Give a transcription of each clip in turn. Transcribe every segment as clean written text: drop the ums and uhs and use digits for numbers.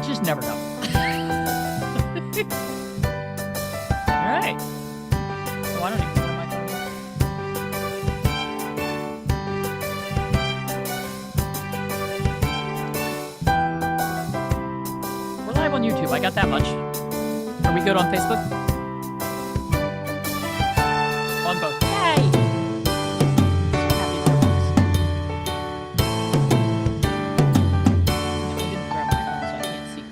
just never know. All right. So I don't even know my phone. We're live on YouTube. I got that much. Are we good on Facebook? On both. Yay! Happy birthdays. I didn't grab my phone, so I can't see.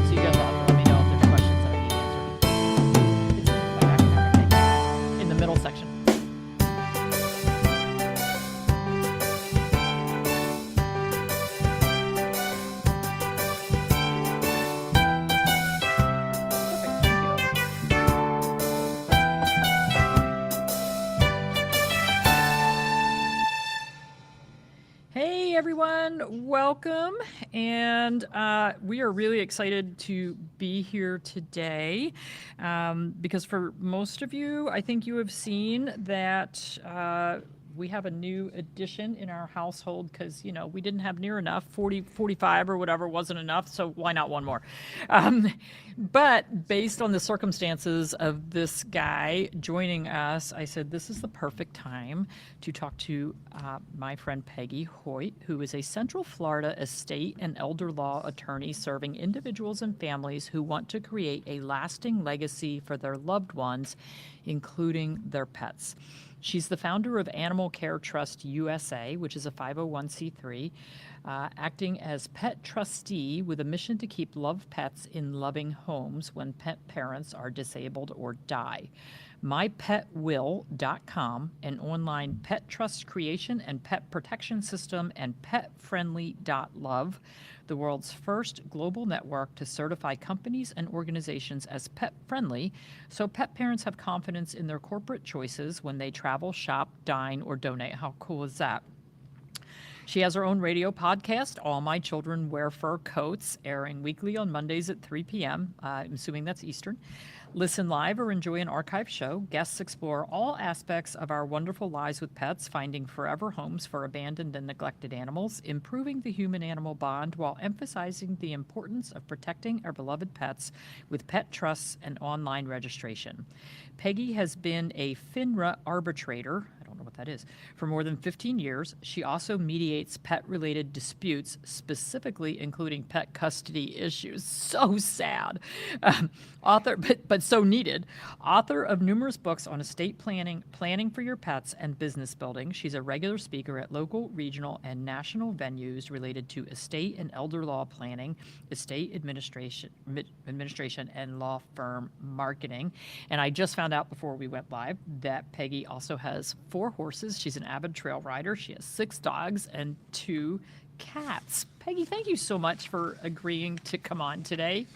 So you guys will have to let me know if there's questions that I need answered. It's in my background, I think. In the middle section. Perfect, thank you. Hey everyone, welcome. And we are really excited to be here today because for most of you, I think you have seen that we have a new addition in our household because, you know, we didn't have near enough, 40, 45 or whatever wasn't enough, so why not one more? But based on the circumstances of this guy joining us, I said this is the perfect time to talk to my friend Peggy Hoyt, who is a Central Florida estate and elder law attorney serving individuals and families who want to create a lasting legacy for their loved ones, including their pets. She's the founder of Animal Care Trust USA, which is a 501c3, acting as pet trustee with a mission to keep loved pets in loving homes when pet parents are disabled or die. MyPetWill.com, an online pet trust creation and pet protection system, and PetFriendly.love, the world's first global network to certify companies and organizations as pet-friendly, so pet parents have confidence in their corporate choices when they travel, shop, dine, or donate. How cool is that? She has her own radio podcast, All My Children Wear Fur Coats, airing weekly on Mondays at 3 p.m. I'm assuming that's Eastern. Listen live or enjoy an archive show. Guests explore all aspects of our wonderful lives with pets, finding forever homes for abandoned and neglected animals, improving the human-animal bond while emphasizing the importance of protecting our beloved pets with pet trusts and online registration. Peggy has been a FINRA arbitrator, I don't know what that is, for more than 15 years. She also mediates pet-related disputes, specifically including pet custody issues. So sad. Author, but so needed. Author of numerous books on estate planning, planning for your pets, and business building. She's a regular speaker at local, regional, and national venues related to estate and elder law planning, estate administration, and law firm marketing. And I just found out before we went live that Peggy also has 4 horses. She's an avid trail rider. She has 6 dogs and 2 cats. Peggy, thank you so much for agreeing to come on today.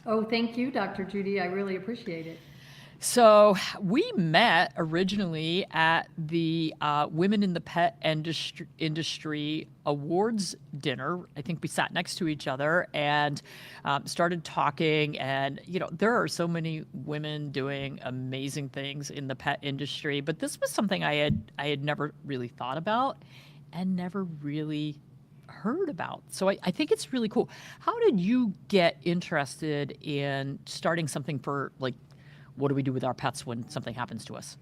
Oh, thank you, Dr. Judy. I really appreciate it. So we met originally at the Women in the Pet Industry Awards dinner. I think we sat next to each other and started talking. And, you know, there are so many women doing amazing things in the pet industry, but this was something I had never really thought about and never really heard about. So I think it's really cool. How did you get interested in starting something for, like, what do we do with our pets when something happens to us?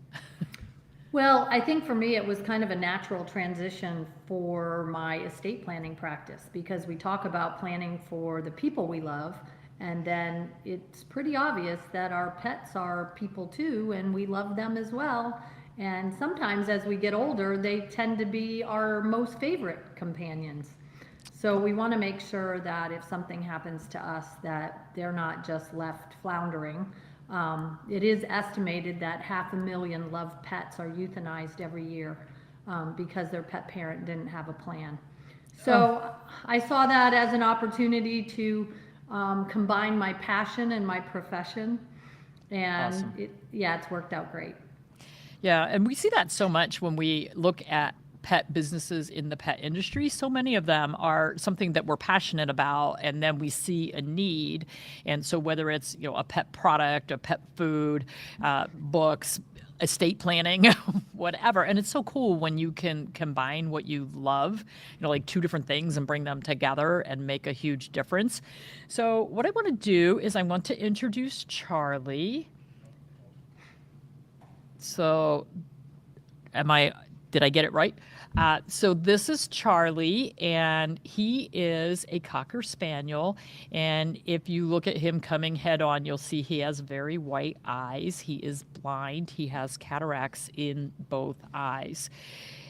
Well, I think for me it was kind of a natural transition for my estate planning practice because we talk about planning for the people we love, and then it's pretty obvious that our pets are people too, and we love them as well. And sometimes as we get older, they tend to be our most favorite companions. So we want to make sure that if something happens to us, that they're not just left floundering. It is estimated that 500,000 loved pets are euthanized every year because their pet parent didn't have a plan. So I saw that as an opportunity to combine my passion and my profession, and Awesome. it's worked out great. Yeah, and we see that so much when we look at pet businesses in the pet industry. So many of them are something that we're passionate about, and then we see a need. And so whether it's, a pet product, a pet food, books, estate planning, whatever. And it's so cool when you can combine what you love, like two different things, and bring them together and make a huge difference. So what I want to do is I want to introduce Charlie. So did I get it right? So this is Charlie, and he is a Cocker Spaniel. And if you look at him coming head on, you'll see he has very white eyes. He is blind. He has cataracts in both eyes.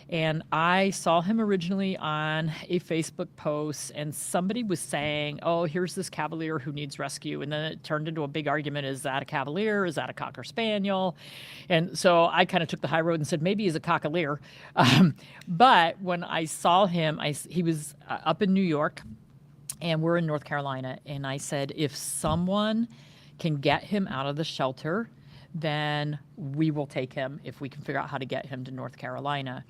And I saw him originally on a Facebook post, and somebody was saying, oh, here's this Cavalier who needs rescue. And then it turned into a big argument. Is that a Cavalier? Is that a Cocker Spaniel? And so I kind of took the high road and said, maybe he's a Cockalier. But when I saw him, he was up in New York, and we're in North Carolina. And I said, if someone can get him out of the shelter, then we will take him if we can figure out how to get him to North Carolina.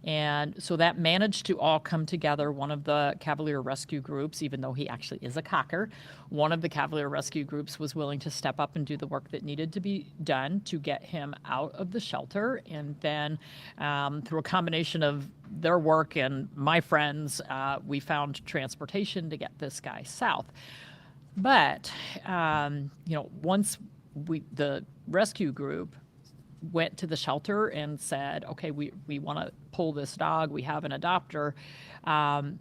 And so that managed to all come together. One of the Cavalier rescue groups, even though he actually is a Cocker, one of the Cavalier rescue groups was willing to step up and do the work that needed to be done to get him out of the shelter. And then through a combination of their work and my friends, we found transportation to get this guy south. But, once the rescue group went to the shelter and said, okay, we want to pull this dog. We have an adopter.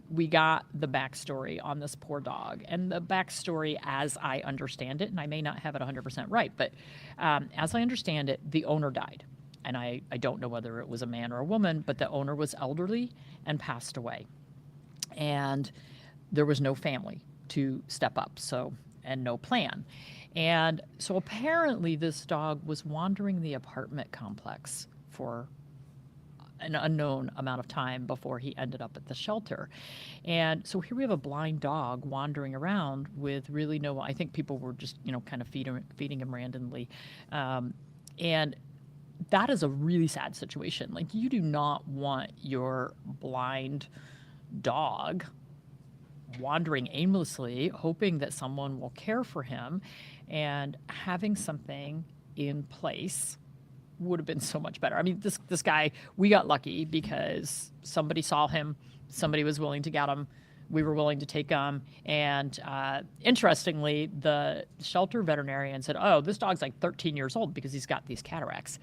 We got the backstory on this poor dog. And the backstory, as I understand it, and I may not have it 100% right, but as I understand it, the owner died. And I don't know whether it was a man or a woman, but the owner was elderly and passed away. And there was no family to step up, and no plan. And so apparently this dog was wandering the apartment complex for an unknown amount of time before he ended up at the shelter. And so here we have a blind dog wandering around with really I think people were just, kind of feeding him randomly. And that is a really sad situation. Like, you do not want your blind dog wandering aimlessly, hoping that someone will care for him. And having something in place would have been so much better. I mean, this guy, we got lucky because somebody saw him, somebody was willing to get him, we were willing to take him. And interestingly, the shelter veterinarian said, oh, this dog's like 13 years old because he's got these cataracts.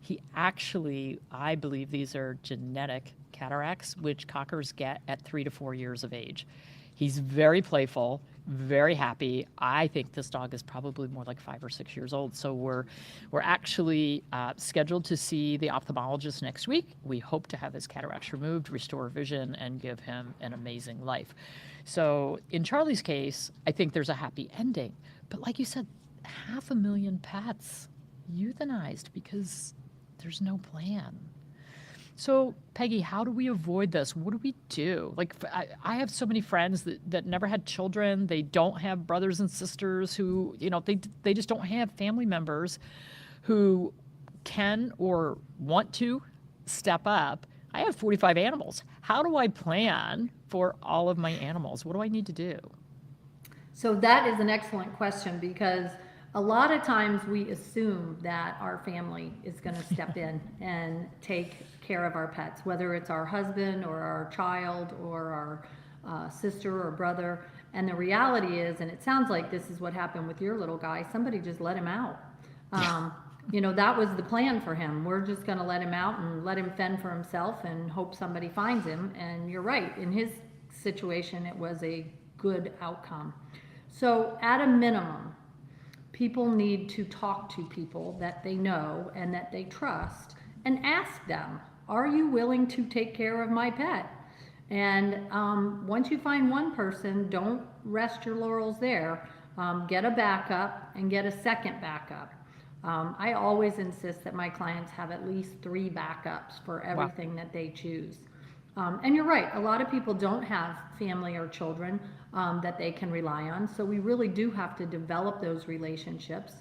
He actually, I believe these are genetic cataracts, which Cockers get at 3 to 4 years of age. He's very playful, very happy. I think this dog is probably more like 5 or 6 years old. So we're actually scheduled to see the ophthalmologist next week. We hope to have his cataracts removed, restore vision, and give him an amazing life. So in Charlie's case, I think there's a happy ending. But like you said, 500,000 pets euthanized because there's no plan. So, Peggy, how do we avoid this? What do we do? Like, I have so many friends that never had children. They don't have brothers and sisters who, they just don't have family members who can or want to step up. I have 45 animals. How do I plan for all of my animals? What do I need to do? So that is an excellent question, because a lot of times we assume that our family is going to step in and take care of our pets, whether it's our husband or our child or our sister or brother. And the reality is, and it sounds like this is what happened with your little guy, somebody just let him out. That was the plan for him. We're just going to let him out and let him fend for himself and hope somebody finds him. And you're right, in his situation, it was a good outcome. So at a minimum, people need to talk to people that they know and that they trust and ask them, are you willing to take care of my pet? And once you find one person, don't rest your laurels there. Get a backup and get a second backup. I always insist that my clients have at least 3 backups for everything that they choose. And you're right, a lot of people don't have family or children that they can rely on, so we really do have to develop those relationships.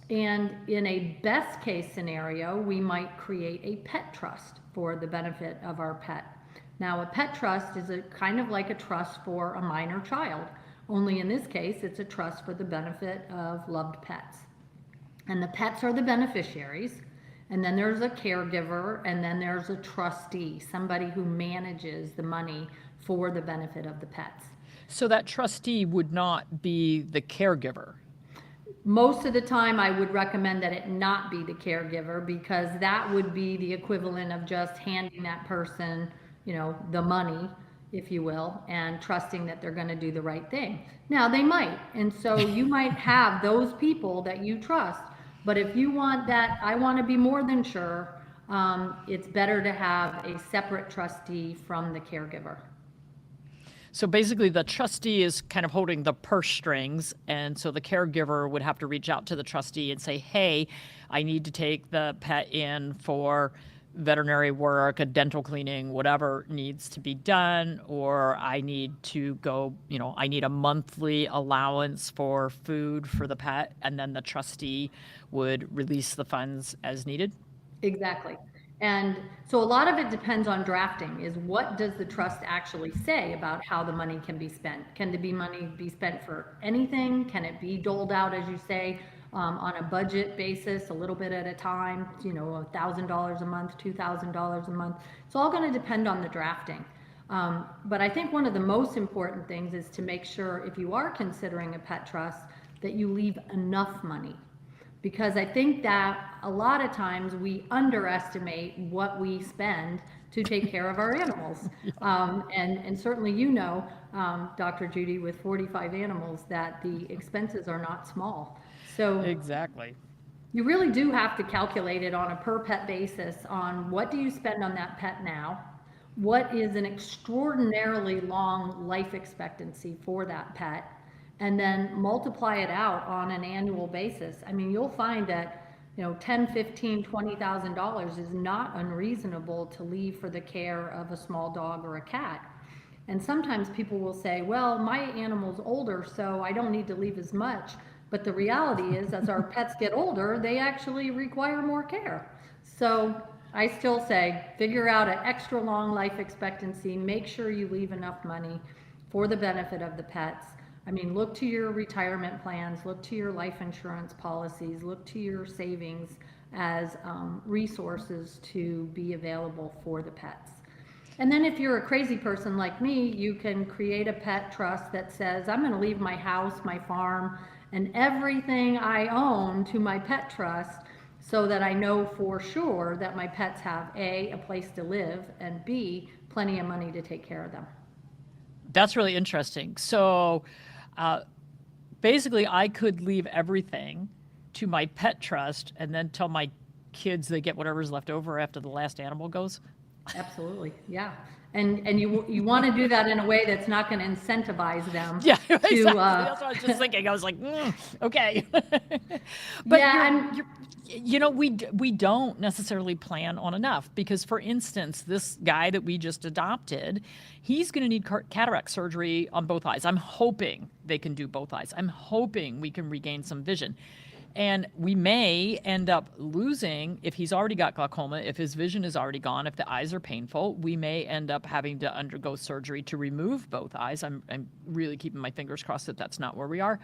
And in a best case scenario, we might create a pet trust for the benefit of our pet. Now, a pet trust is a kind of like a trust for a minor child, only in this case, it's a trust for the benefit of loved pets. And the pets are the beneficiaries, and then there's a caregiver, and then there's a trustee, somebody who manages the money for the benefit of the pets. So that trustee would not be the caregiver. Most of the time, I would recommend that it not be the caregiver, because that would be the equivalent of just handing that person, you know, the money, if you will, and trusting that they're going to do the right thing. Now, they might, and so you might have those people that you trust, but if you want that, I want to be more than sure, it's better to have a separate trustee from the caregiver. So basically, the trustee is kind of holding the purse strings, and so the caregiver would have to reach out to the trustee and say, hey, I need to take the pet in for veterinary work, a dental cleaning, whatever needs to be done, or I need to go, you know, I need a monthly allowance for food for the pet, and then the trustee would release the funds as needed. Exactly. And so a lot of it depends on drafting, is what does the trust actually say about how the money can be spent? Can the money be spent for anything? Can it be doled out, as you say, on a budget basis, a little bit at a time, you know, $1,000 a month, $2,000 a month? It's all going to depend on the drafting. But I think one of the most important things is to make sure, if you are considering a pet trust, that you leave enough money. Because I think that a lot of times we underestimate what we spend to take care of our animals. And certainly, you know, Dr. Judy, with 45 animals, that the expenses are not small. So Exactly. you really do have to calculate it on a per pet basis on what do you spend on that pet now, what is an extraordinarily long life expectancy for that pet, and then multiply it out on an annual basis. I mean, you'll find that, you know, $10, $15, $20,000 is not unreasonable to leave for the care of a small dog or a cat. And sometimes people will say, well, my animal's older, so I don't need to leave as much. But the reality is, as our pets get older, they actually require more care. So I still say, figure out an extra long life expectancy, make sure you leave enough money for the benefit of the pets. I mean, look to your retirement plans, look to your life insurance policies, look to your savings as resources to be available for the pets. And then if you're a crazy person like me, you can create a pet trust that says, I'm going to leave my house, my farm, and everything I own to my pet trust, so that I know for sure that my pets have A, a place to live, and B, plenty of money to take care of them. That's really interesting. So basically, I could leave everything to my pet trust and then tell my kids they get whatever's left over after the last animal goes. Absolutely, yeah. And you want to do that in a way that's not going to incentivize them. Yeah, to, exactly. That's what I was just thinking. I was like, okay. But yeah, you know, we don't necessarily plan on enough, because, for instance, this guy that we just adopted, he's going to need cataract surgery on both eyes. I'm hoping they can do both eyes. I'm hoping we can regain some vision. And we may end up losing, if he's already got glaucoma, if his vision is already gone, if the eyes are painful, we may end up having to undergo surgery to remove both eyes. I'm really keeping my fingers crossed that that's not where we are.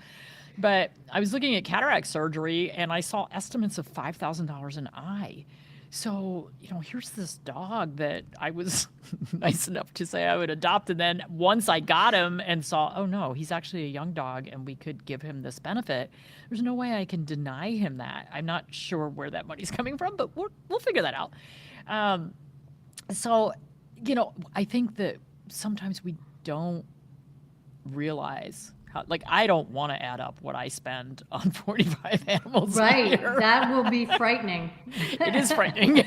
But I was looking at cataract surgery, and I saw estimates of $5,000 an eye. So, you know, here's this dog that I was nice enough to say I would adopt. And then once I got him and saw, oh no, he's actually a young dog and we could give him this benefit, there's no way I can deny him that. I'm not sure where that money's coming from, but we'll figure that out. So, you know, I think that sometimes we don't realize how, like, I don't want to add up what I spend on 45 animals. right. A year. That will be frightening. It is frightening.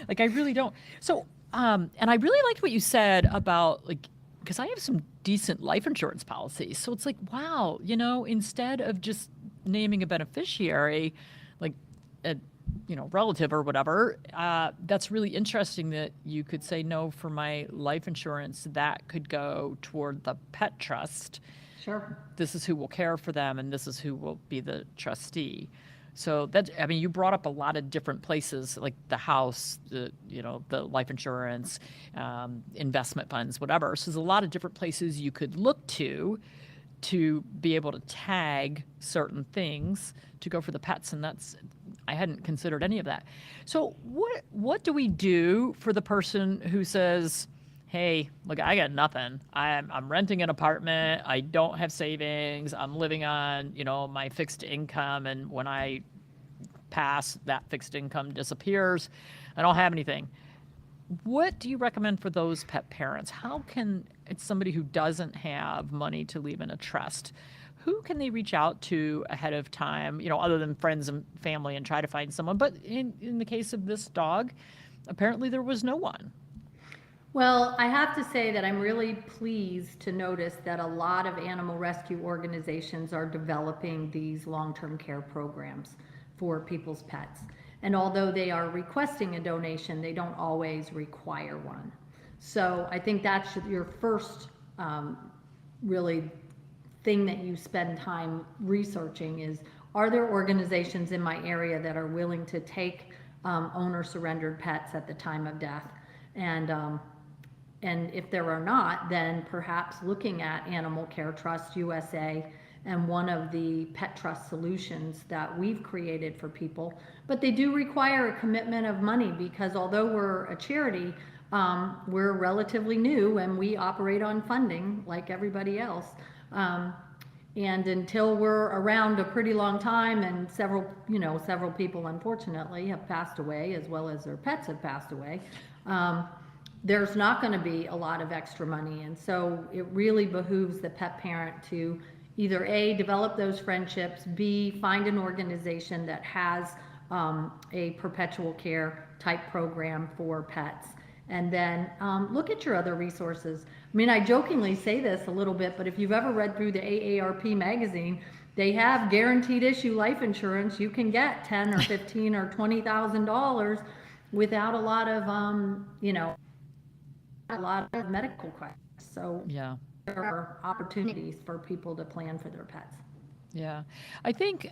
Like, I really don't. So, and I really liked what you said about, like, because I have some decent life insurance policies. So it's like, wow, you know, instead of just naming a beneficiary, like relative or whatever, that's really interesting that you could say no for my life insurance. That could go toward the pet trust. Sure. This is who will care for them, and this is who will be the trustee. So that, I mean, you brought up a lot of different places, like the house, the life insurance, investment funds, whatever. So there's a lot of different places you could look to be able to tag certain things to go for the pets, and I hadn't considered any of that. So what do we do for the person who says, hey, look, I got nothing. I'm renting an apartment. I don't have savings. I'm living on, my fixed income. And when I pass, that fixed income disappears. I don't have anything. What do you recommend for those pet parents? How can it's somebody who doesn't have money to leave in a trust? Who can they reach out to ahead of time, other than friends and family, and try to find someone? But in the case of this dog, apparently there was no one. Well, I have to say that I'm really pleased to notice that a lot of animal rescue organizations are developing these long-term care programs for people's pets. And although they are requesting a donation, they don't always require one. So I think that's your first really thing that you spend time researching is, are there organizations in my area that are willing to take owner surrendered pets at the time of death? And if there are not, then perhaps looking at Animal Care Trust USA and one of the pet trust solutions that we've created for people. But they do require a commitment of money, because although we're a charity, we're relatively new and we operate on funding like everybody else. And until we're around a pretty long time, and several people unfortunately have passed away, as well as their pets have passed away, there's not going to be a lot of extra money. And so it really behooves the pet parent to either A, develop those friendships, B, find an organization that has a perpetual care type program for pets. And then look at your other resources. I mean, I jokingly say this a little bit, but if you've ever read through the AARP magazine, they have guaranteed issue life insurance. You can get $10 or $15 or $20,000 without a lot of, a lot of medical questions. So yeah, there are opportunities for people to plan for their pets. Yeah. I think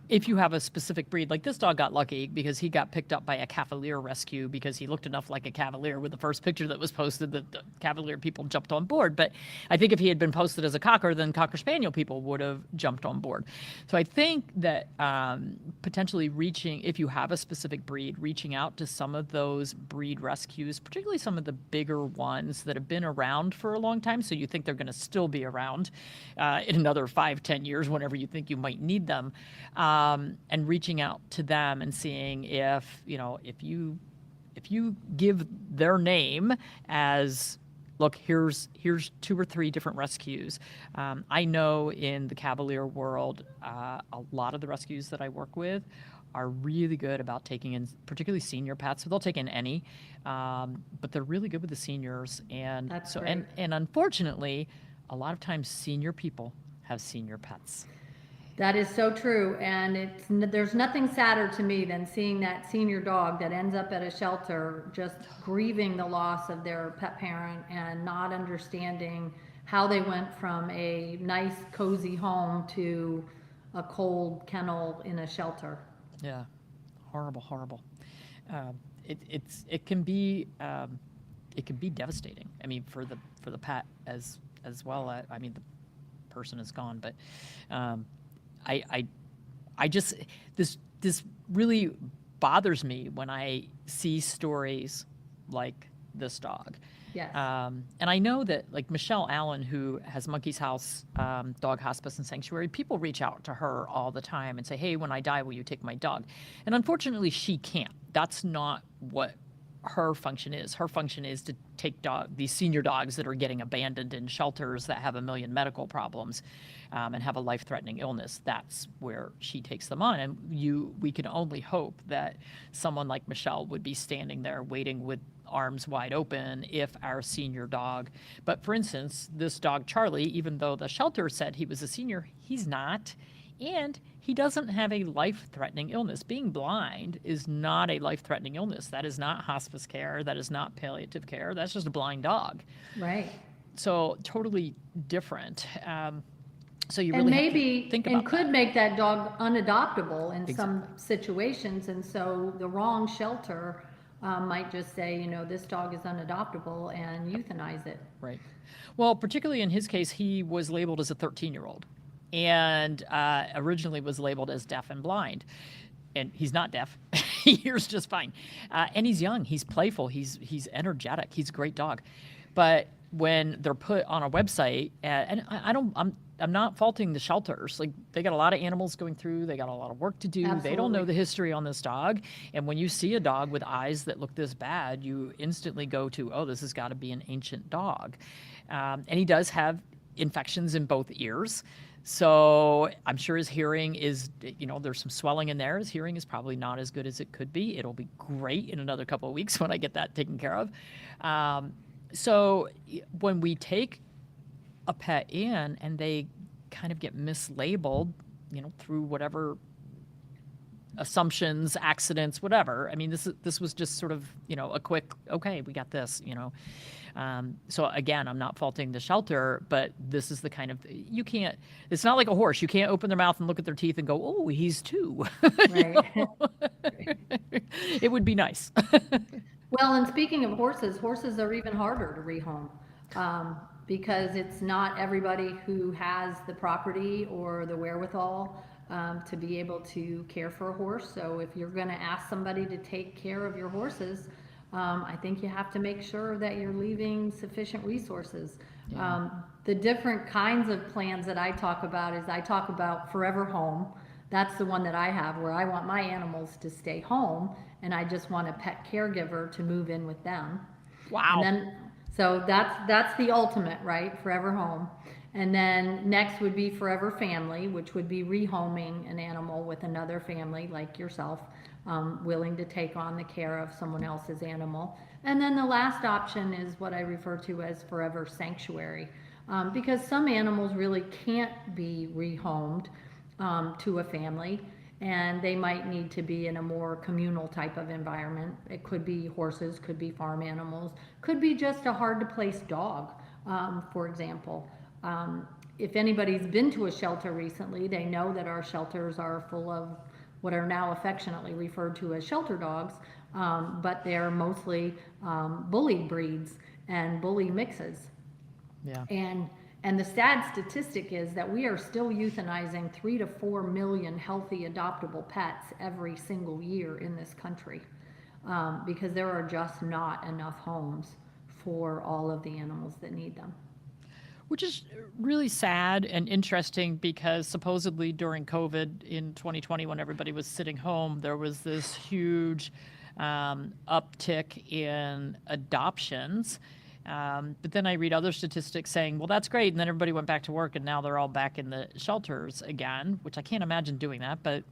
if you have a specific breed, like this dog got lucky because he got picked up by a Cavalier rescue because he looked enough like a Cavalier with the first picture that was posted that the Cavalier people jumped on board. But I think if he had been posted as a Cocker, then Cocker Spaniel people would have jumped on board. So I think that potentially if you have a specific breed, reaching out to some of those breed rescues, particularly some of the bigger ones that have been around for a long time, so you think they're going to still be around in another 5-10 years whenever you think you might need them, and reaching out to them and seeing if you give their name as, look, here's 2 or 3 different rescues. I know in the Cavalier world, a lot of the rescues that I work with are really good about taking in particularly senior pets. So they'll take in any, but they're really good with the seniors. And That's so great. and unfortunately, a lot of times senior people have senior pets. That is so true, and there's nothing sadder to me than seeing that senior dog that ends up at a shelter just grieving the loss of their pet parent and not understanding how they went from a nice, cozy home to a cold kennel in a shelter. Yeah, horrible, horrible. It can be devastating. I mean, for the pet as well. I mean, the person is gone, but. I just this really bothers me when I see stories like this dog. Yes. And I know that, like Michelle Allen, who has Monkey's House Dog Hospice and Sanctuary, people reach out to her all the time and say, hey, when I die, will you take my dog? And unfortunately, she can't. That's not what her function is. Her function is to take these senior dogs that are getting abandoned in shelters that have a million medical problems and have a life-threatening illness. That's where she takes them on. And we can only hope that someone like Michelle would be standing there waiting with arms wide open if our senior dog. But for instance, this dog Charlie, even though the shelter said he was a senior, he's not. And he doesn't have a life-threatening illness. Being blind is not a life-threatening illness. That is not hospice care. That is not palliative care. That's just a blind dog. Right. So totally different. So you And really have to maybe, think and about could that. make that dog unadoptable in some Exactly. situations, and so the wrong shelter might just say, this dog is unadoptable and euthanize it. Right. Well, particularly in his case, he was labeled as a 13-year-old and originally was labeled as deaf and blind. And he's not deaf. He hears just fine. And he's young. He's playful. He's energetic. He's a great dog. But when they're put on a website, and I'm not faulting the shelters. Like, they got a lot of animals going through. They got a lot of work to do. They don't know Absolutely. the history on this dog. And when you see a dog with eyes that look this bad, you instantly go to, oh, this has got to be an ancient dog. And he does have infections in both ears. So I'm sure his hearing is, there's some swelling in there. His hearing is probably not as good as it could be. It'll be great in another couple of weeks when I get that taken care of. So when we take a pet in and they kind of get mislabeled, through whatever assumptions, accidents, whatever. I mean, this was just sort of, a quick, okay, we got this, So again, I'm not faulting the shelter, but this is the kind of, it's not like a horse. You can't open their mouth and look at their teeth and go, oh, he's two. Right. It would be nice. Well, and speaking of horses are even harder to rehome, because it's not everybody who has the property or the wherewithal to be able to care for a horse. So if you're going to ask somebody to take care of your horses, I think you have to make sure that you're leaving sufficient resources. Yeah. The different kinds of plans that I talk about is I talk about Forever Home. That's the one that I have, where I want my animals to stay home and I just want a pet caregiver to move in with them. Wow. And then, so that's the ultimate, right? Forever Home. And then next would be Forever Family, which would be rehoming an animal with another family like yourself, willing to take on the care of someone else's animal. And then the last option is what I refer to as Forever Sanctuary, because some animals really can't be rehomed to a family, and they might need to be in a more communal type of environment. It could be horses, could be farm animals, could be just a hard to place dog, for example. If anybody's been to a shelter recently, they know that our shelters are full of what are now affectionately referred to as shelter dogs, but they're mostly bully breeds and bully mixes. Yeah. And the sad statistic is that we are still euthanizing 3 to 4 million healthy adoptable pets every single year in this country, because there are just not enough homes for all of the animals that need them. Which is really sad and interesting, because supposedly during COVID in 2020, when everybody was sitting home, there was this huge uptick in adoptions. But then I read other statistics saying, well, that's great. And then everybody went back to work and now they're all back in the shelters again, which I can't imagine doing that, but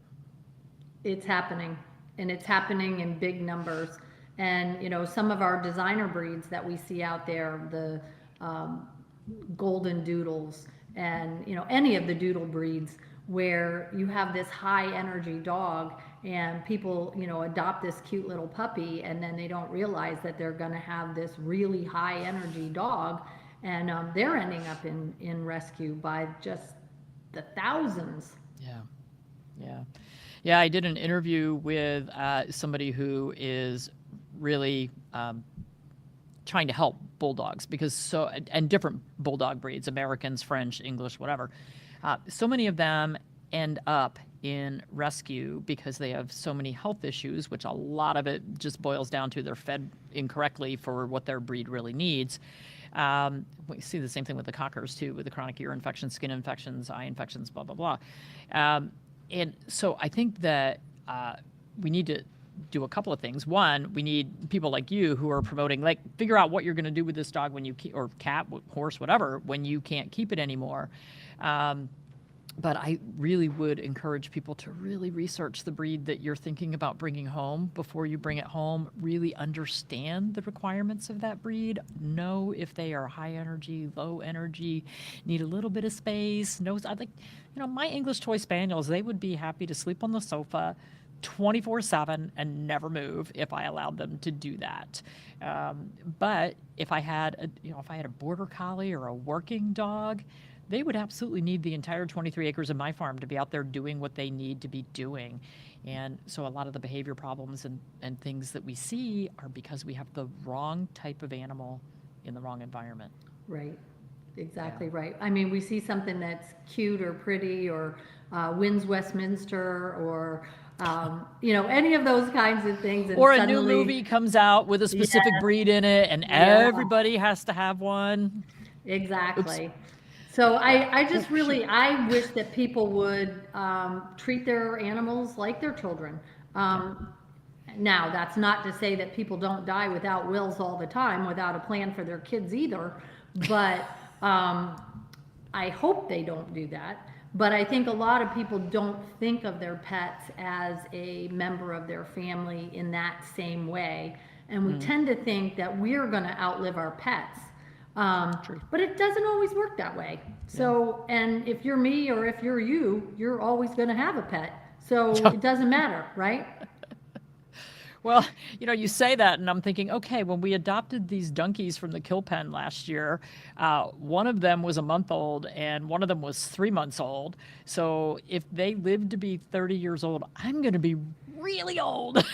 It's happening, and it's happening in big numbers. And, some of our designer breeds that we see out there, the golden doodles and, any of the doodle breeds, where you have this high energy dog and people, adopt this cute little puppy, and then they don't realize that they're going to have this really high energy dog, and they're ending up in rescue by just the thousands. yeah. Yeah. Yeah, I did an interview with somebody who is really trying to help bulldogs, because and different bulldog breeds, Americans, French, English, whatever. So many of them end up in rescue because they have so many health issues, which a lot of it just boils down to they're fed incorrectly for what their breed really needs. We see the same thing with the cockers too, with the chronic ear infections, skin infections, eye infections, blah, blah, blah. And so I think that we need to do a couple of things. One, we need people like you who are promoting, like, figure out what you're going to do with this dog when you or cat, horse, whatever, when you can't keep it anymore. But I really would encourage people to really research the breed that you're thinking about bringing home before you bring it home. Really understand the requirements of that breed. Know if they are high energy, low energy, need a little bit of space. I like, my English toy spaniels, they would be happy to sleep on the sofa 24/7 and never move if I allowed them to do that. But if I had a border collie or a working dog, they would absolutely need the entire 23 acres of my farm to be out there doing what they need to be doing. And so a lot of the behavior problems and things that we see are because we have the wrong type of animal in the wrong environment. Right, exactly right. I mean, we see something that's cute or pretty or wins Westminster or, any of those kinds of things. And Or a new suddenly, movie comes out with a specific yeah, breed in it and yeah, everybody has to have one. Oops. exactly. So Yeah. I just Oh, shoot. really, I wish that people would treat their animals like their children. Yeah. Now, that's not to say that people don't die without wills all the time, without a plan for their kids either, but I hope they don't do that. But I think a lot of people don't think of their pets as a member of their family in that same way. And we tend to think that we're going to outlive our pets. True. But it doesn't always work that way. So, and if you're me or if you're you, you're always going to have a pet. So it doesn't matter, right? Well, you say that, and I'm thinking, okay, when we adopted these donkeys from the kill pen last year, one of them was a month old and one of them was 3 months old. So if they live to be 30 years old, I'm going to be really old.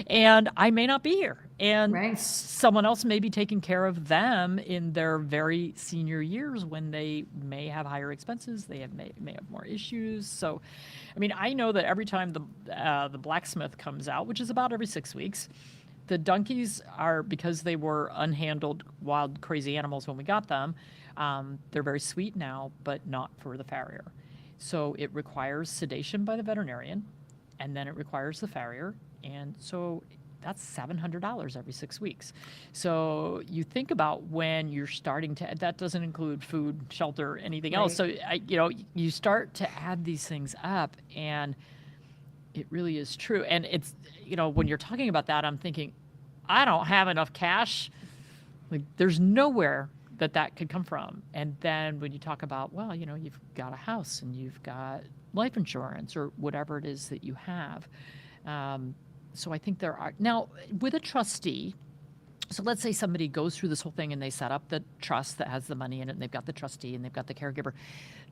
And I may not be here. And Right. someone else may be taking care of them in their very senior years when they may have higher expenses, may have more issues. So, I mean, I know that every time the blacksmith comes out, which is about every 6 weeks, the donkeys are, because they were unhandled wild crazy animals when we got them. They're very sweet now, but not for the farrier. So it requires sedation by the veterinarian, and then it requires the farrier, and so that's $700 every 6 weeks. So you think about when you're starting to, that doesn't include food, shelter, anything else. Right. So you start to add these things up, and it really is true. And it's, when you're talking about that, I'm thinking, I don't have enough cash. Like, there's nowhere that could come from. And then when you talk about, well, you've got a house and you've got life insurance or whatever it is that you have. So I think there are, now with a trustee, so let's say somebody goes through this whole thing and they set up the trust that has the money in it, and they've got the trustee and they've got the caregiver.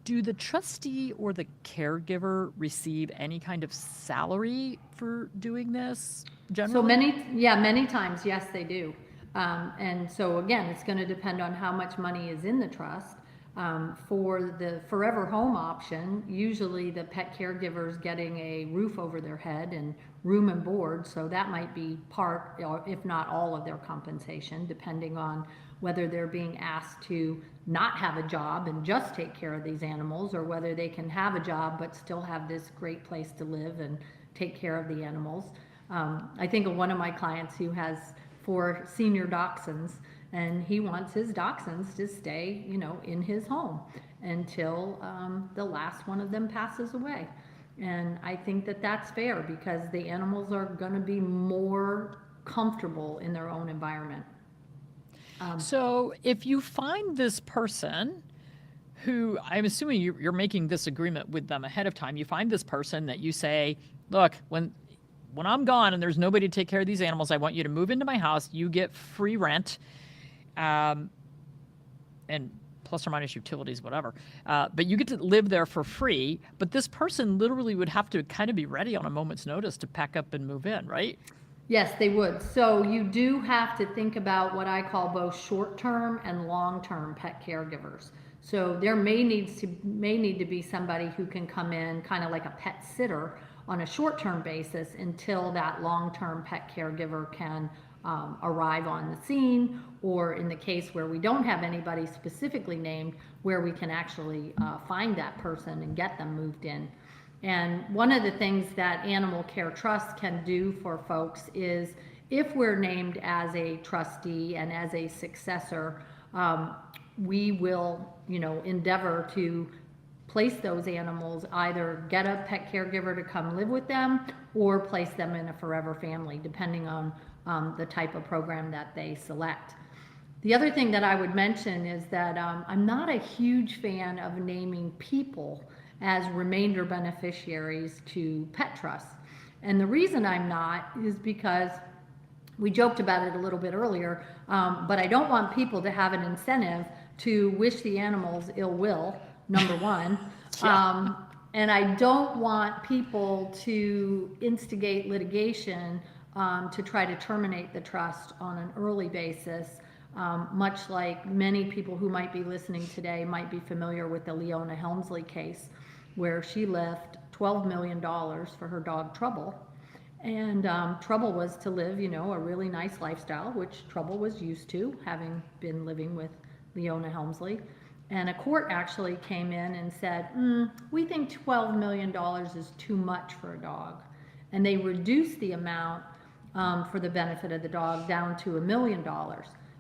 Do the trustee or the caregiver receive any kind of salary for doing this generally? So many times, yes, they do. And so again, it's going to depend on how much money is in the trust. For the forever home option, usually the pet caregiver is getting a roof over their head and room and board, so that might be part, or if not all, of their compensation, depending on whether they're being asked to not have a job and just take care of these animals, or whether they can have a job but still have this great place to live and take care of the animals. I think of one of my clients who has 4 senior dachshunds, and he wants his dachshunds to stay, in his home until the last one of them passes away. And I think that that's fair, because the animals are going to be more comfortable in their own environment. So if you find this person who, I'm assuming you're making this agreement with them ahead of time, you find this person that you say, look, when I'm gone and there's nobody to take care of these animals, I want you to move into my house. You get free rent, and plus or minus utilities, whatever. But you get to live there for free. But this person literally would have to kind of be ready on a moment's notice to pack up and move in, right? Yes, they would. So you do have to think about what I call both short-term and long-term pet caregivers. So there may need to be somebody who can come in kind of like a pet sitter on a short-term basis until that long-term pet caregiver can arrive on the scene, or in the case where we don't have anybody specifically named, where we can actually find that person and get them moved in. And one of the things that Animal Care Trust can do for folks is, if we're named as a trustee and as a successor, we will, endeavor to place those animals, either get a pet caregiver to come live with them or place them in a forever family, depending on the type of program that they select. The other thing that I would mention is that I'm not a huge fan of naming people as remainder beneficiaries to pet trusts. And the reason I'm not is because we joked about it a little bit earlier, but I don't want people to have an incentive to wish the animals ill will, number one. Yeah. And I don't want people to instigate litigation to try to terminate the trust on an early basis. Much like many people who might be listening today might be familiar with the Leona Helmsley case, where she left $12 million for her dog Trouble. And Trouble was to live, a really nice lifestyle, which Trouble was used to, having been living with Leona Helmsley. And a court actually came in and said, we think $12 million is too much for a dog. And they reduced the amount for the benefit of the dog down to $1 million.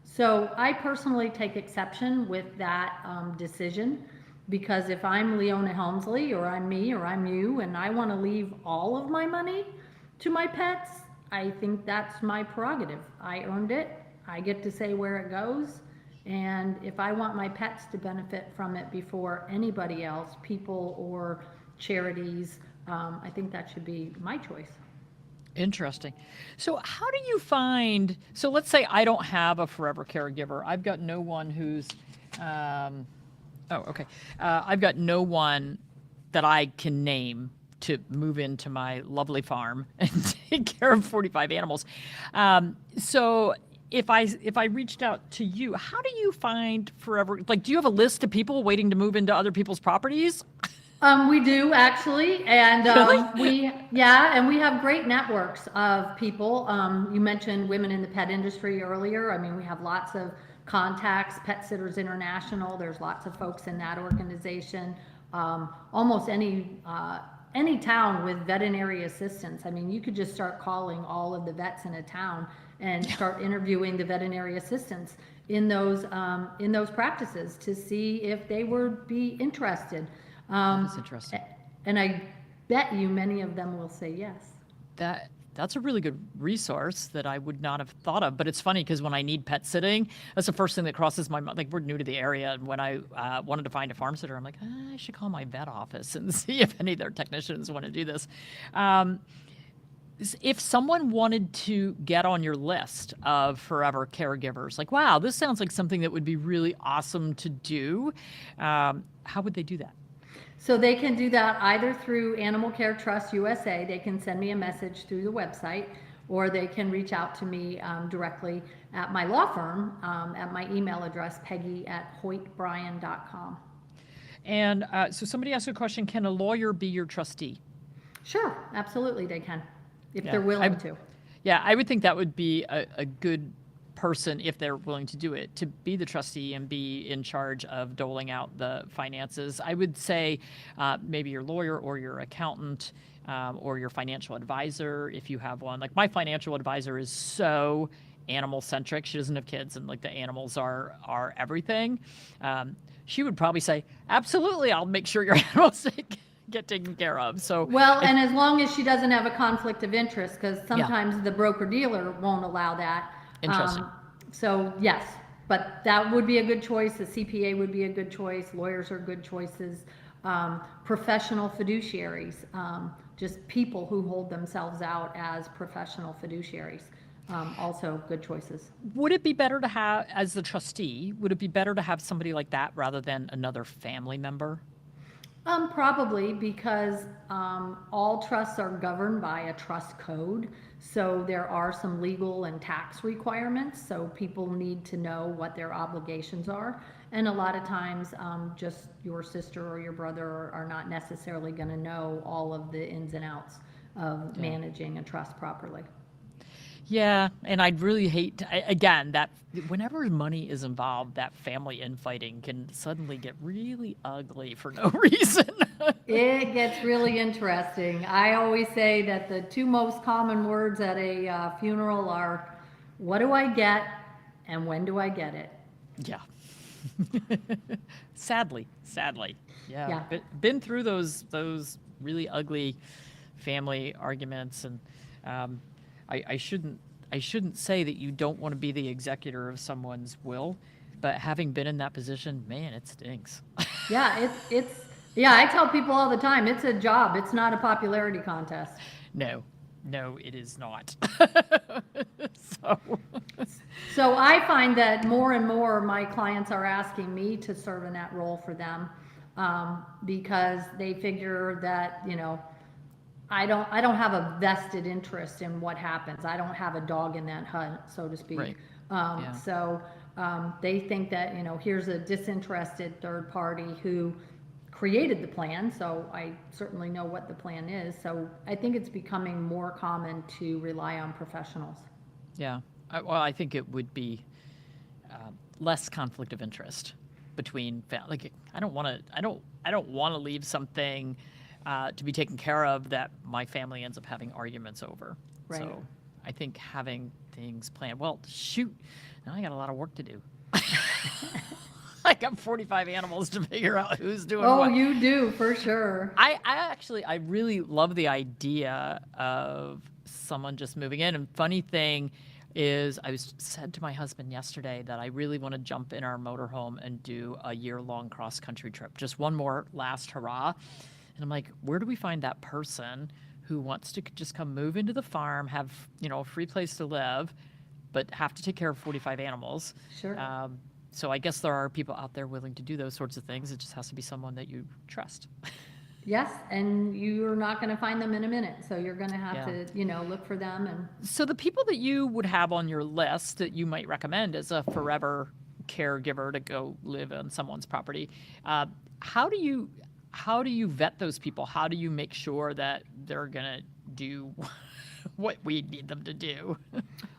So I personally take exception with that decision, because if I'm Leona Helmsley, or I'm me, or I'm you, and I want to leave all of my money to my pets, I think that's my prerogative. I earned it. I get to say where it goes. And if I want my pets to benefit from it before anybody else, people or charities, I think that should be my choice. Interesting. So how do you find, so let's say I don't have a forever caregiver. I've got no one who's, I've got no one that I can name to move into my lovely farm and take care of 45 animals. So if I reached out to you, how do you find forever, like, do you have a list of people waiting to move into other people's properties? We do actually, and Really? we have great networks of people. You mentioned Women in the Pet Industry earlier. I mean, we have lots of contacts. Pet Sitters International. There's lots of folks in that organization. Almost any town with veterinary assistants. I mean, you could just start calling all of the vets in a town and start interviewing the veterinary assistants in those practices to see if they would be interested. That's interesting. And I bet you many of them will say yes. That's a really good resource that I would not have thought of. But it's funny because when I need pet sitting, that's the first thing that crosses my mind. Like, we're new to the area, and when I wanted to find a farm sitter, I'm like, I should call my vet office and see if any of their technicians want to do this. If someone wanted to get on your list of forever caregivers, like, wow, this sounds like something that would be really awesome to do, how would they do that? So they can do that either through Animal Care Trust USA. They can send me a message through the website, or they can reach out to me directly at my law firm at my email address, peggy@hoytbryan.com. And so somebody asked a question, can a lawyer be your trustee? Sure, absolutely they can, if Yeah, they're willing to. Yeah, I would think that would be a good person, if they're willing to do it, to be the trustee and be in charge of doling out the finances. I would say maybe your lawyer or your accountant or your financial advisor, if you have one. Like, my financial advisor is so animal centric. She doesn't have kids, and like, the animals are everything. She would probably say, absolutely, I'll make sure your animals get taken care of. So well, and as long as she doesn't have a conflict of interest, because sometimes the broker dealer won't allow that. Interesting. So yes, but that would be a good choice. The CPA would be a good choice. Lawyers are good choices. Professional fiduciaries, just people who hold themselves out as professional fiduciaries, also good choices. Would it be better to have, as the trustee, would it be better to have somebody like that rather than another family member? Probably, because all trusts are governed by a trust code. So there are some legal and tax requirements. So people need to know what their obligations are. And a lot of times, just your sister or your brother are not necessarily going to know all of the ins and outs of managing a trust properly. Yeah, and I'd really hate to, again, that whenever money is involved, that family infighting can suddenly get really ugly for no reason. It gets really interesting. I always say that the two most common words at a funeral are, what do I get and when do I get it? Yeah. Sadly, yeah. Yeah. Been through those really ugly family arguments, and um, I shouldn't say that you don't want to be the executor of someone's will, but having been in that position, man, it stinks. Yeah, yeah, I tell people all the time, it's a job. It's not a popularity contest. No, no, it is not. So, So I find that more and more my clients are asking me to serve in that role for them, because they figure that, I don't have a vested interest in what happens. I don't have a dog in that hunt, so to speak. right, yeah, So they think that, here's a disinterested third party who created the plan, so I certainly know what the plan is. So I think it's becoming more common to rely on professionals. yeah. Well, I think it would be less conflict of interest between like I don't want to leave something to be taken care of that my family ends up having arguments over. Right. So I think having things planned. Well, shoot, now I got a lot of work to do. I got 45 animals to figure out who's doing Oh, what. you do, for sure. I really love the idea of someone just moving in. And funny thing is, said to my husband yesterday that I really want to jump in our motorhome and do a year-long cross-country trip. Just one more last hurrah. And I'm like, where do we find that person who wants to just come move into the farm, have, a free place to live, but have to take care of 45 animals? Sure. So I guess there are people out there willing to do those sorts of things. It just has to be someone that you trust. Yes, and you're not going to find them in a minute, so you're going to have Yeah. to, look for them. And So the people that you would have on your list that you might recommend as a forever caregiver to go live on someone's property, how do you vet those people? How do you make sure that they're going to do what we need them to do?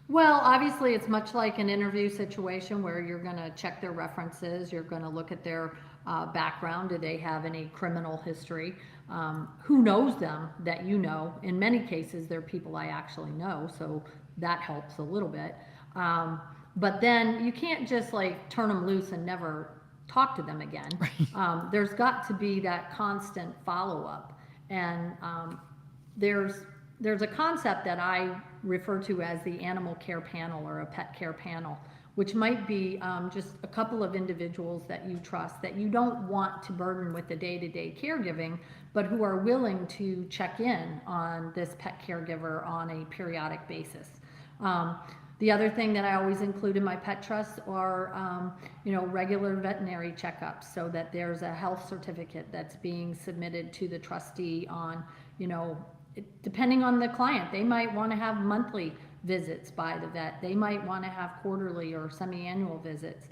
Well, obviously, it's much like an interview situation where you're going to check their references, you're going to look at their background. Do they have any criminal history? Who knows them that you know? In many cases, they're people I actually know, so that helps a little bit. But then you can't just like turn them loose and never talk to them again. There's got to be that constant follow-up. And there's a concept that I refer to as the animal care panel or a pet care panel, which might be just a couple of individuals that you trust, that you don't want to burden with the day-to-day caregiving, but who are willing to check in on this pet caregiver on a periodic basis. The other thing that I always include in my pet trusts are, regular veterinary checkups, so that there's a health certificate that's being submitted to the trustee on, depending on the client. They might want to have monthly visits by the vet. They might want to have quarterly or semi-annual visits.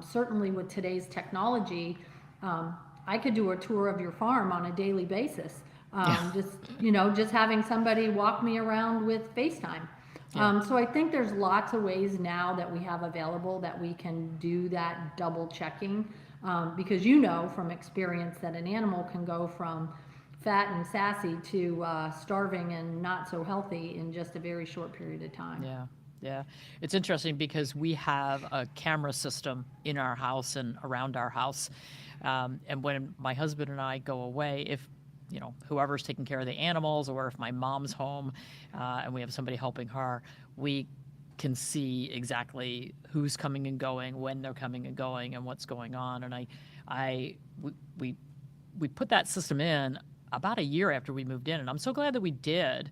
Certainly with today's technology, I could do a tour of your farm on a daily basis. Just having somebody walk me around with FaceTime. So I think there's lots of ways now that we have available that we can do that double checking, because from experience that an animal can go from fat and sassy to starving and not so healthy in just a very short period of time. Yeah. It's interesting because we have a camera system in our house and around our house. And when my husband and I go away, if whoever's taking care of the animals, or if my mom's home and we have somebody helping her, we can see exactly who's coming and going, when they're coming and going, and what's going on. And we put that system in about a year after we moved in, and I'm so glad that we did.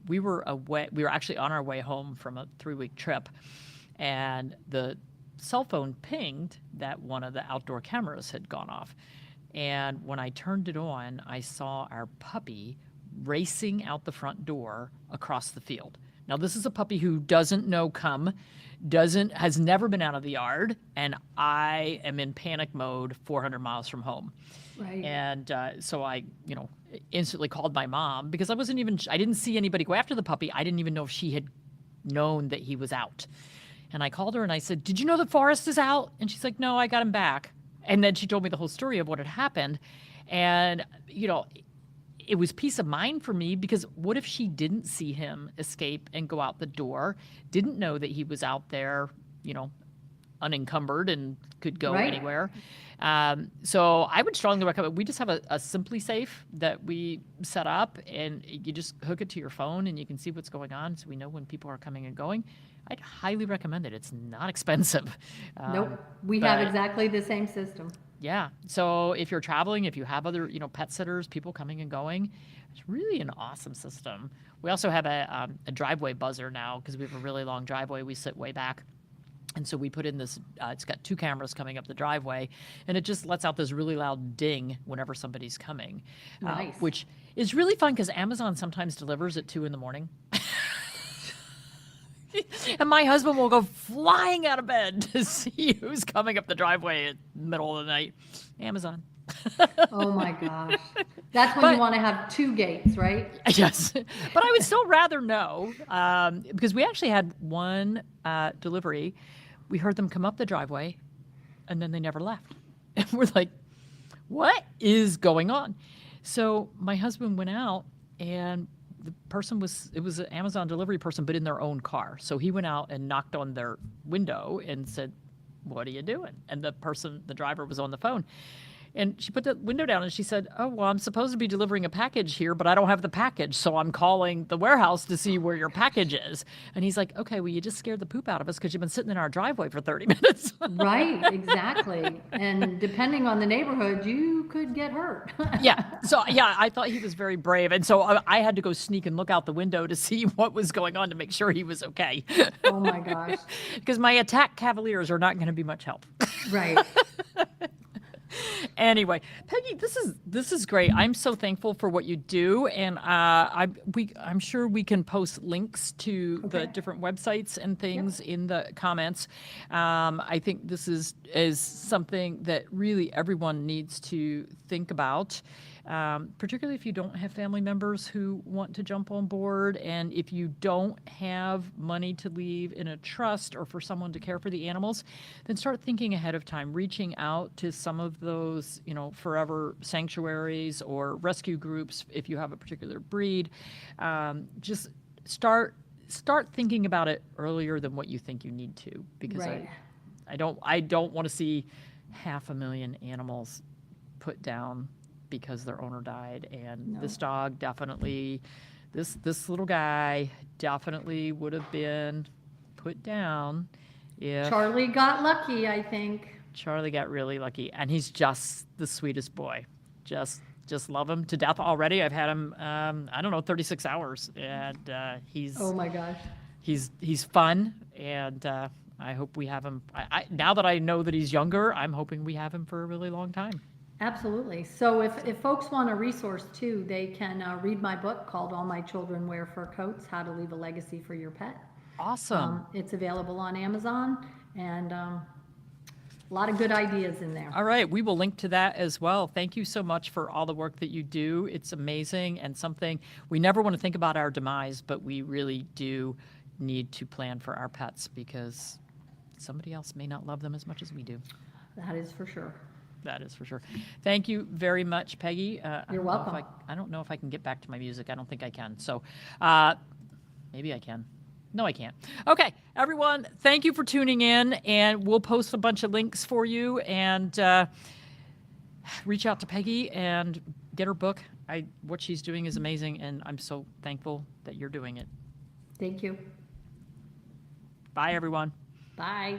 We were actually on our way home from a 3-week trip, and the cell phone pinged that one of the outdoor cameras had gone off. And when I turned it on, I saw our puppy racing out the front door across the field. Now, this is a puppy who doesn't know has never been out of the yard, and I am in panic mode 400 miles from home. Right. And so I, instantly called my mom, because I didn't see anybody go after the puppy. I didn't even know if she had known that he was out. And I called her and I said, "Did you know that Forrest is out?" And she's like, "No, I got him back." And then she told me the whole story of what had happened. And, it was peace of mind for me, because what if she didn't see him escape and go out the door, didn't know that he was out there, unencumbered and could go Right. anywhere. So I would strongly recommend. We just have a Simply Safe that we set up, and you just hook it to your phone, and you can see what's going on, so we know when people are coming and going. I'd highly recommend it. It's not expensive. Nope, we have but exactly the same system. yeah. So if you're traveling, if you have other, pet sitters, people coming and going, it's really an awesome system. We also have a driveway buzzer now because we have a really long driveway. We sit way back. And so we put in this, it's got 2 cameras coming up the driveway, and it just lets out this really loud ding whenever somebody's coming. Nice. Which is really fun because Amazon sometimes delivers at 2 in the morning. And my husband will go flying out of bed to see who's coming up the driveway at the middle of the night. Amazon. Oh my gosh. That's when But- you want to have 2 gates, right? Yes. But I would still rather know, because we actually had one delivery. We heard them come up the driveway, and then they never left. And we're like, what is going on? So my husband went out, and the person it was an Amazon delivery person, but in their own car. So he went out and knocked on their window and said, what are you doing? And the driver was on the phone. And she put the window down and she said, oh, well, I'm supposed to be delivering a package here, but I don't have the package. So I'm calling the warehouse to see where your package is. And he's like, okay, well, you just scared the poop out of us because you've been sitting in our driveway for 30 minutes. Right, exactly. And depending on the neighborhood, you could get hurt. Yeah. So, yeah, I thought he was very brave. And so I had to go sneak and look out the window to see what was going on to make sure he was okay. Oh my gosh. Because my attack cavaliers are not going to be much help. Right. Anyway, Peggy, this is great. I'm so thankful for what you do, and I'm sure we can post links to the Okay. different websites and things in the comments. I think this is something that really everyone needs to think about. Particularly if you don't have family members who want to jump on board, and if you don't have money to leave in a trust or for someone to care for the animals, then start thinking ahead of time, reaching out to some of those, forever sanctuaries or rescue groups if you have a particular breed. Just start thinking about it earlier than what you think you need to, because Right. I don't want to see 500,000 animals put down because their owner died. And No. this dog definitely, this little guy definitely would have been put down if Charlie got lucky, I think. Charlie got really lucky. And he's just the sweetest boy. Just love him to death already. I've had him, 36 hours, and he's Oh my gosh. he's fun, and I hope we have him. Now that I know that he's younger, I'm hoping we have him for a really long time. Absolutely. So if folks want a resource too, they can read my book called All My Children Wear Fur Coats, How to Leave a Legacy for Your Pet. Awesome. It's available on Amazon, and a lot of good ideas in there. All right, we will link to that as well. Thank you so much for all the work that you do. It's amazing, and something we never want to think about our demise, but we really do need to plan for our pets, because somebody else may not love them as much as we do. That is for sure. That is for sure. Thank you very much, Peggy. You're welcome. I don't know if I can get back to my music. I don't think I can. So maybe I can. No, I can't. Okay, everyone, thank you for tuning in, and we'll post a bunch of links for you, and reach out to Peggy and get her book. What she's doing is amazing, and I'm so thankful that you're doing it. Thank you. Bye, everyone. Bye.